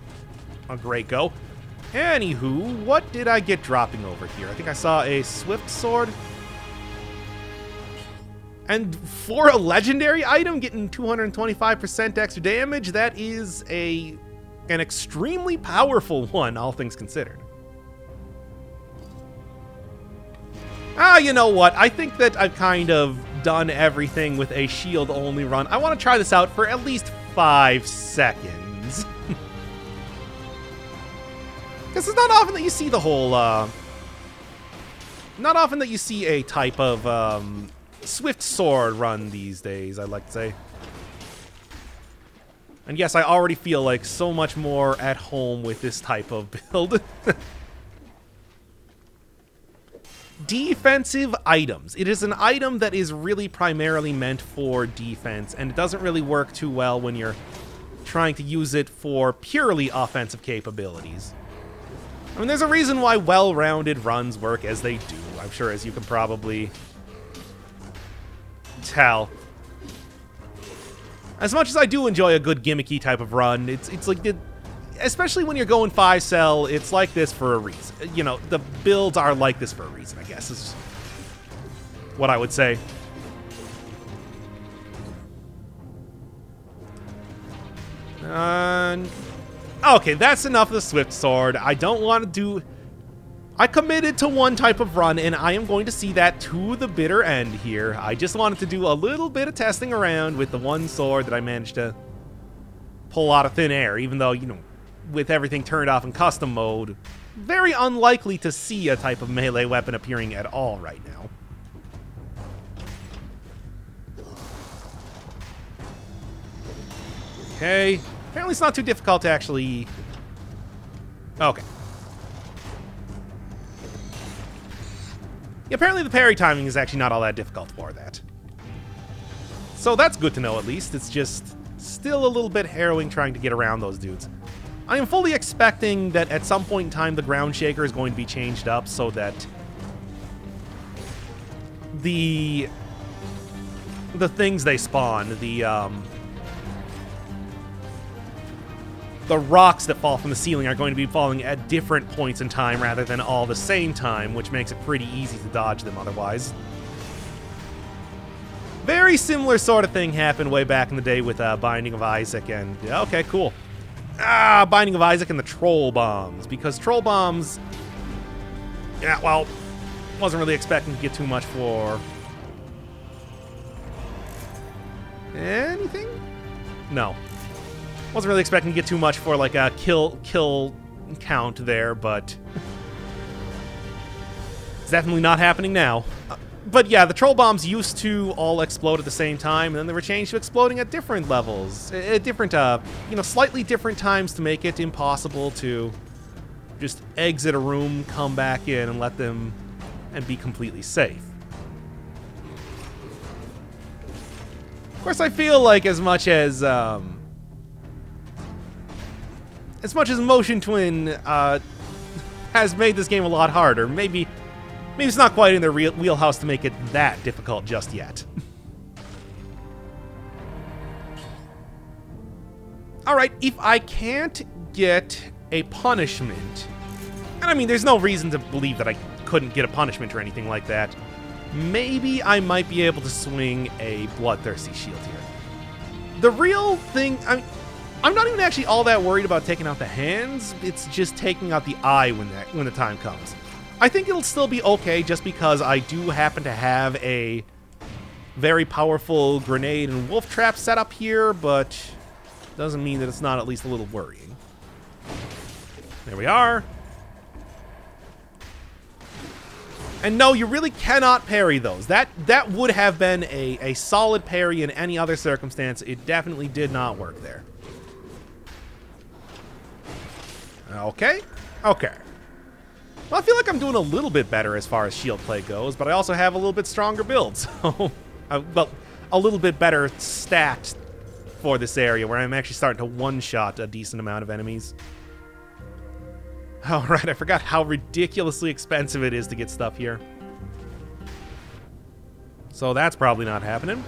a great go. Anywho, what did I get dropping over here? I think I saw a swift sword. And for a legendary item, getting 225% extra damage, that is an extremely powerful one, all things considered. You know what? I think that I've kind of done everything with a shield-only run. I want to try this out for at least 5 seconds. Because it's not often that you see the whole, not often that you see a type of, swift sword run these days, I'd like to say. And yes, I already feel like so much more at home with this type of build. Defensive items. It is an item that is really primarily meant for defense, and it doesn't really work too well when you're trying to use it for purely offensive capabilities. I mean, there's a reason why well-rounded runs work as they do, I'm sure, as you can probably tell. As much as I do enjoy a good gimmicky type of run, it's like, especially when you're going 5-cell, it's like this for a reason. The builds are like this for a reason, I guess, is what I would say. Okay, that's enough of the swift sword. I don't want to do... I committed to one type of run, and I am going to see that to the bitter end here. I just wanted to do a little bit of testing around with the one sword that I managed to pull out of thin air, even though, with everything turned off in custom mode, very unlikely to see a type of melee weapon appearing at all right now. Okay. Apparently it's not too difficult to actually... Okay. Yeah, apparently the parry timing is actually not all that difficult for that. So that's good to know, at least. It's just still a little bit harrowing trying to get around those dudes. I am fully expecting that at some point in time the ground shaker is going to be changed up so that the things they spawn, the rocks that fall from the ceiling are going to be falling at different points in time rather than all the same time, which makes it pretty easy to dodge them otherwise. Very similar sort of thing happened way back in the day with Binding of Isaac and... Okay, cool. Binding of Isaac and the troll bombs, because troll bombs... Yeah, well, wasn't really expecting to get too much for... Anything? No. Wasn't really expecting to get too much for, like, a kill count there, but... It's definitely not happening now. But yeah, the troll bombs used to all explode at the same time, and then they were changed to exploding at different levels. At different, slightly different times to make it impossible to just exit a room, come back in, and let them... and be completely safe. Of course, I feel like as much as Motion Twin has made this game a lot harder, maybe it's not quite in their wheelhouse to make it that difficult just yet. Alright, if I can't get a punishment, and I mean, there's no reason to believe that I couldn't get a punishment or anything like that, maybe I might be able to swing a Bloodthirsty Shield here. The real thing, I'm not even actually all that worried about taking out the hands, it's just taking out the eye when the time comes. I think it'll still be okay just because I do happen to have a very powerful grenade and wolf trap set up here, but doesn't mean that it's not at least a little worrying. There we are. And no, you really cannot parry those. That would have been a solid parry in any other circumstance. It definitely did not work there. Okay. Okay. Well, I feel like I'm doing a little bit better as far as shield play goes, but I also have a little bit stronger build, so... well, a little bit better stat for this area, where I'm actually starting to one-shot a decent amount of enemies. Oh, right, I forgot how ridiculously expensive it is to get stuff here. So that's probably not happening.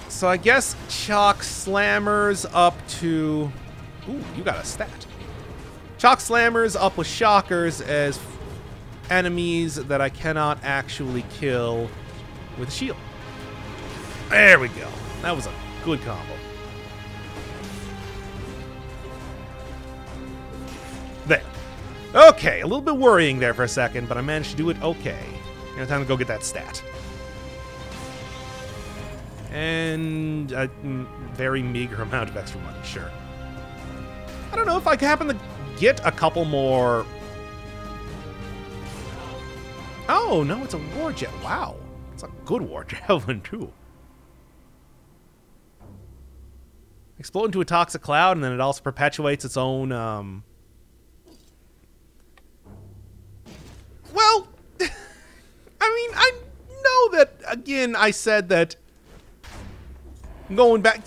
So I guess Chalk Slammers up to... Ooh, you got a stat. Chalk Slammers up with Shockers as enemies that I cannot actually kill with a shield. There we go. That was a good combo. There. Okay, a little bit worrying there for a second, but I managed to do it okay. Now time to go get that stat. And a very meager amount of extra money, sure. I don't know if I happen to get a couple more... Oh, no, it's a war jet. Wow. It's a good war javelin, too. Explode into a toxic cloud, and then it also perpetuates its own, Well, I mean, I know that, again, I said that going back...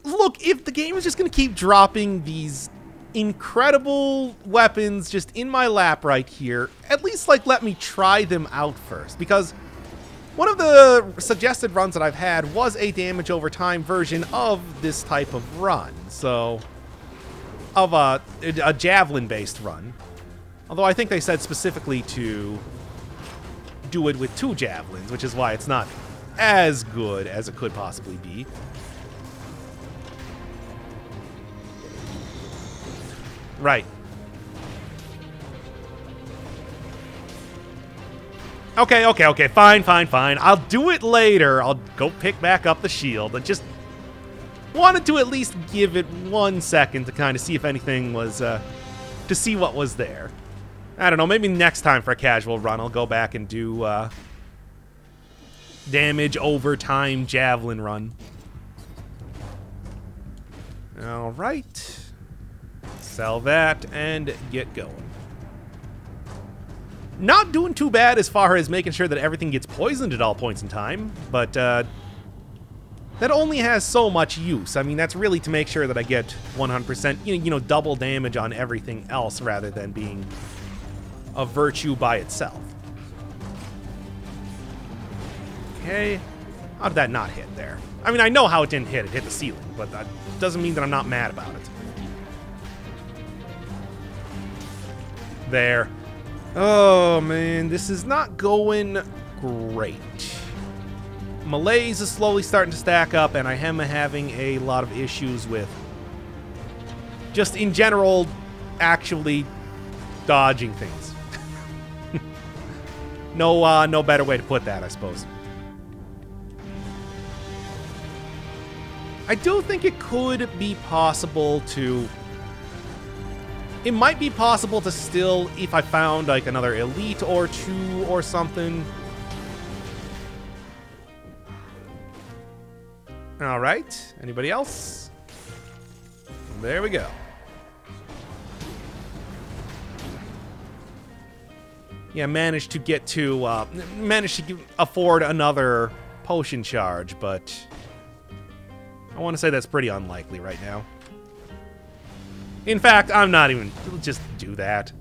Look, if the game is just going to keep dropping these incredible weapons just in my lap right here, at least, like, let me try them out first. Because one of the suggested runs that I've had was a damage over time version of this type of run. So, of a javelin-based run. Although I think they said specifically to do it with 2 javelins, which is why it's not as good as it could possibly be. Right. Okay, fine. I'll do it later. I'll go pick back up the shield. I just wanted to at least give it 1 second to kind of see if anything was, to see what was there. I don't know, maybe next time for a casual run, I'll go back and do, damage over time javelin run. Alright. Sell that and get going. Not doing too bad as far as making sure that everything gets poisoned at all points in time, but that only has so much use. I mean, that's really to make sure that I get 100%, you know, double damage on everything else rather than being a virtue by itself. Okay. How did that not hit there? I mean, I know how it didn't hit. It hit the ceiling, but that doesn't mean that I'm not mad about it. There. Oh, man. This is not going great. Malaise is slowly starting to stack up, and I am having a lot of issues with just in general actually dodging things. No better way to put that, I suppose. I do think it could be possible to... It might be possible to still, if I found like another elite or 2 or something. All right. Anybody else? There we go. Yeah, managed to afford another potion charge, but I want to say that's pretty unlikely right now. In fact, I'm not even... just do that.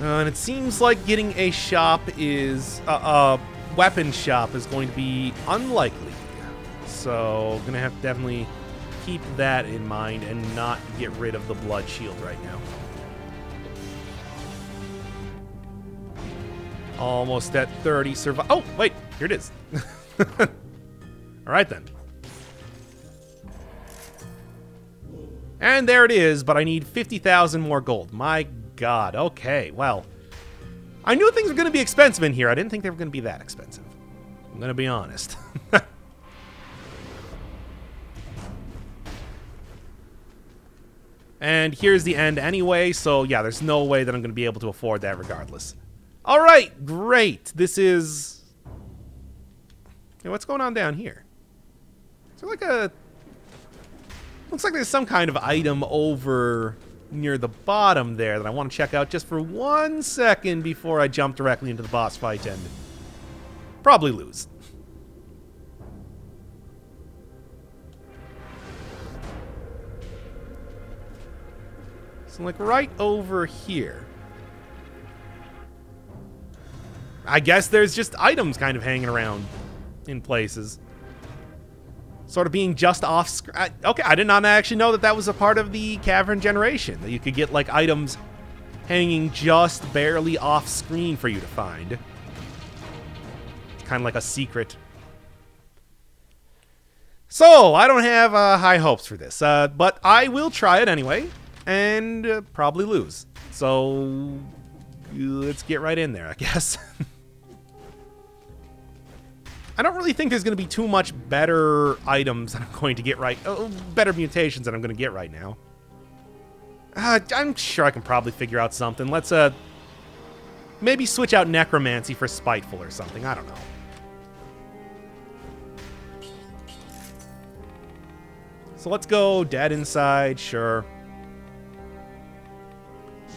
And it seems like getting a shop is... a weapon shop is going to be unlikely. So, gonna have to definitely keep that in mind and not get rid of the blood shield right now. Almost at 30 survive. Oh, wait, here it is. All right, then. And there it is, but I need 50,000 more gold. My God, okay, well. I knew things were going to be expensive in here. I didn't think they were going to be that expensive. I'm going to be honest. And here's the end anyway, so yeah, there's no way that I'm going to be able to afford that regardless. All right, great. This is... Hey, what's going on down here? Is there like a... Looks like there's some kind of item over near the bottom there that I want to check out just for 1 second before I jump directly into the boss fight and probably lose. So like right over here. I guess there's just items kind of hanging around in places. Sort of being just off screen. Okay, I did not actually know that that was a part of the Cavern generation. That you could get, like, items hanging just barely off screen for you to find. It's kind of like a secret. So, I don't have high hopes for this. But I will try it anyway. And probably lose. So, let's get right in there, I guess. I don't really think there's going to be too much better items that I'm going to get right. Better mutations that I'm going to get right now. I'm sure I can probably figure out something. Let's maybe switch out Necromancy for Spiteful or something. I don't know. So let's go Dead Inside, sure.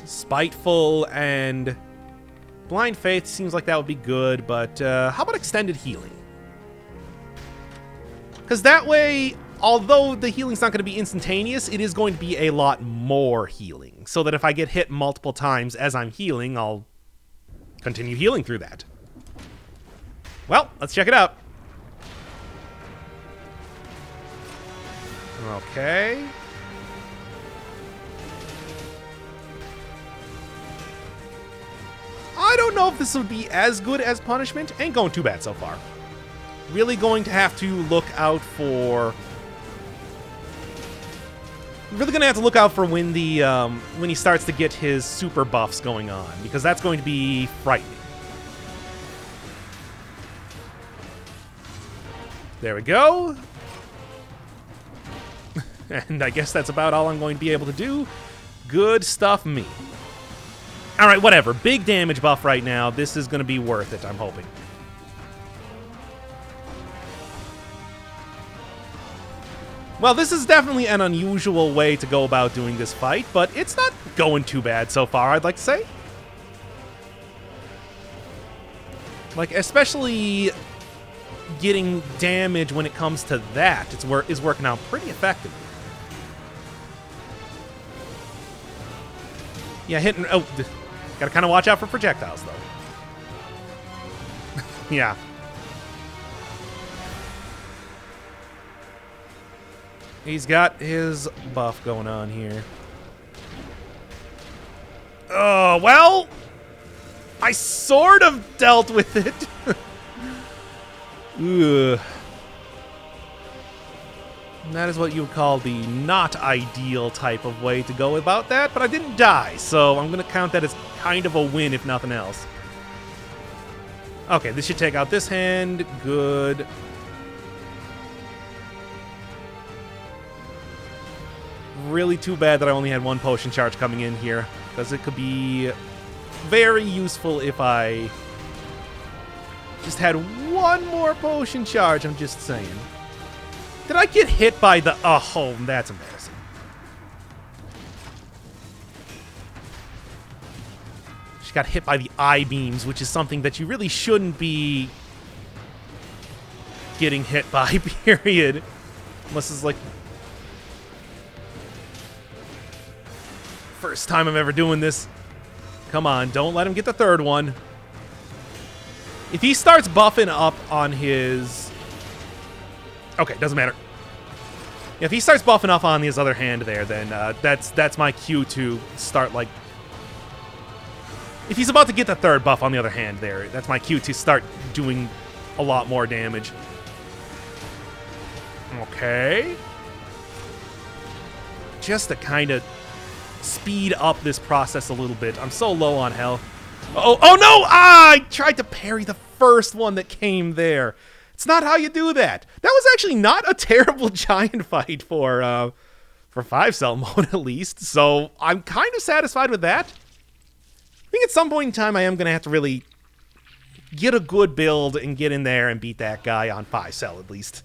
Spiteful and Blind Faith seems like that would be good, but how about Extended Healing? Because that way, although the healing's not going to be instantaneous, it is going to be a lot more healing. So that if I get hit multiple times as I'm healing, I'll continue healing through that. Well, let's check it out. Okay. I don't know if this would be as good as punishment. Ain't going too bad so far. Really going to have to look out for... Really going to have to look out for when the when he starts to get his super buffs going on, because that's going to be frightening. There we go. And I guess that's about all I'm going to be able to do. Good stuff, me. Alright, whatever. Big damage buff right now. This is going to be worth it, I'm hoping. Well, this is definitely an unusual way to go about doing this fight, but it's not going too bad so far, I'd like to say. Like, especially getting damage when it comes to that is working out pretty effectively. Yeah, hitting... Oh, gotta kind of watch out for projectiles, though. Yeah. He's got his buff going on here. Oh, well... I sort of dealt with it. Ugh. That is what you would call the not ideal type of way to go about that, but I didn't die, so I'm going to count that as kind of a win, if nothing else. Okay, this should take out this hand. Good. Really too bad that I only had one potion charge coming in here, because it could be very useful if I just had one more potion charge, I'm just saying. Did I get hit by the... Oh, that's embarrassing. She got hit by the I-beams, which is something that you really shouldn't be getting hit by, period. Unless it's like first time I'm ever doing this. Come on, don't let him get the third one. If he starts buffing up on his... Okay, doesn't matter. If he starts buffing up on his other hand there, then that's my cue to start, like... If he's about to get the third buff on the other hand there, that's my cue to start doing a lot more damage. Okay. Just to kind of speed up this process a little bit. I'm so low on health. Oh no! Ah, I tried to parry the first one that came there. It's not how you do that. That was actually not a terrible giant fight for 5-cell mode, at least. So I'm kind of satisfied with that. I think at some point in time I am going to have to really get a good build and get in there and beat that guy on 5-cell, at least.